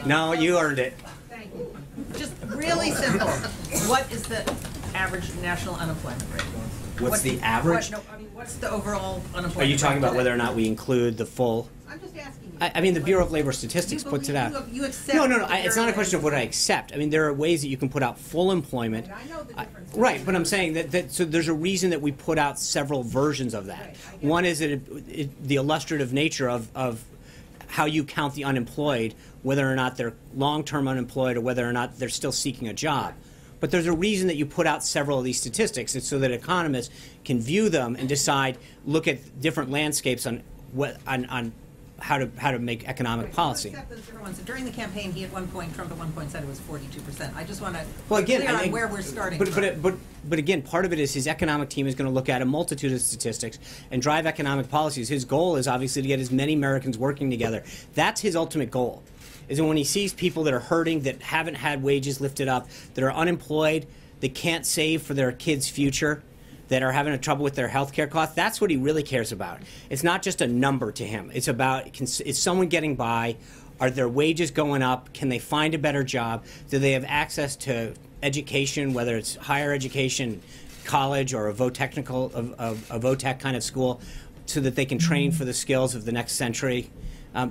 No, you earned it. Thank you. Just really simple. What is the average national unemployment rate? What's the average? What's the overall unemployment Are you talking rate about whether or not we include the full? I'm just asking you. I mean, the Bureau of Labor Statistics puts it out. You accept. No. It's not a question of what I accept. I mean, there are ways that you can put out full employment. I know the difference. Right, but I'm saying that so there's a reason that we put out several versions of that. Right, One is the illustrative nature of how you count the unemployed, whether or not they're long-term unemployed or whether or not they're still seeking a job. But there's a reason that you put out several of these statistics. It's so that economists can view them and decide, look at different landscapes on how to make economic policy. Except those different ones. During the campaign, Trump at one point said it was 42%. I just want to be clear on where we're starting from. But again, part of it is his economic team is going to look at a multitude of statistics and drive economic policies. His goal is obviously to get as many Americans working together. That's his ultimate goal, is that when he sees people that are hurting, that haven't had wages lifted up, that are unemployed, that can't save for their kids' future, that are having trouble with their health care costs, that's what he really cares about. It's not just a number to him. It's about, is someone getting by? Are their wages going up? Can they find a better job? Do they have access to education, whether it's higher education, college, or a vo-tech kind of school, so that they can train for the skills of the next century?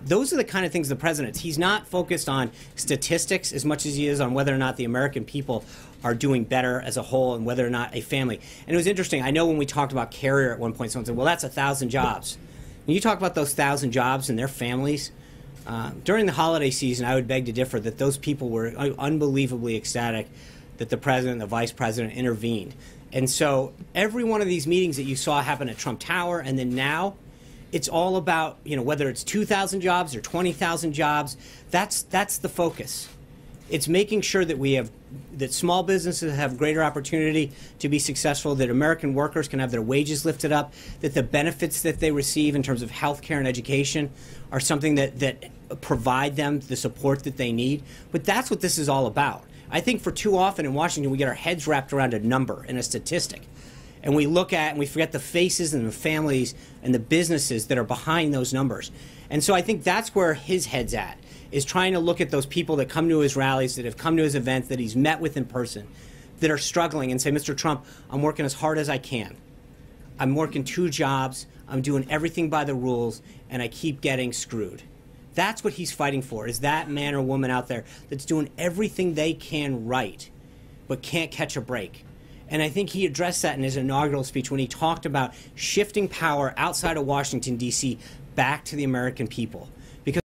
Those are the kind of things the president, he's not focused on statistics as much as he is on whether or not the American people are doing better as a whole and whether or not a family. And it was interesting, I know when we talked about Carrier at one point, someone said, well, that's 1,000 jobs. When you talk about those 1,000 jobs and their families, during the holiday season, I would beg to differ that those people were unbelievably ecstatic that the president and the vice president intervened. And so every one of these meetings that you saw happen at Trump Tower and then now, it's all about, whether it's 2,000 jobs or 20,000 jobs, that's the focus. It's making sure that that small businesses have greater opportunity to be successful, that American workers can have their wages lifted up, that the benefits that they receive in terms of health care and education are something that provide them the support that they need. But that's what this is all about. I think for too often in Washington, we get our heads wrapped around a number and a statistic. And we look at and we forget the faces and the families and the businesses that are behind those numbers. And so I think that's where his head's at, is trying to look at those people that come to his rallies, that have come to his events, that he's met with in person, that are struggling, and say, Mr. Trump, I'm working as hard as I can. I'm working 2 jobs, I'm doing everything by the rules, and I keep getting screwed. That's what he's fighting for, is that man or woman out there that's doing everything they can right, but can't catch a break. And I think he addressed that in his inaugural speech when he talked about shifting power outside of Washington, D.C. back to the American people.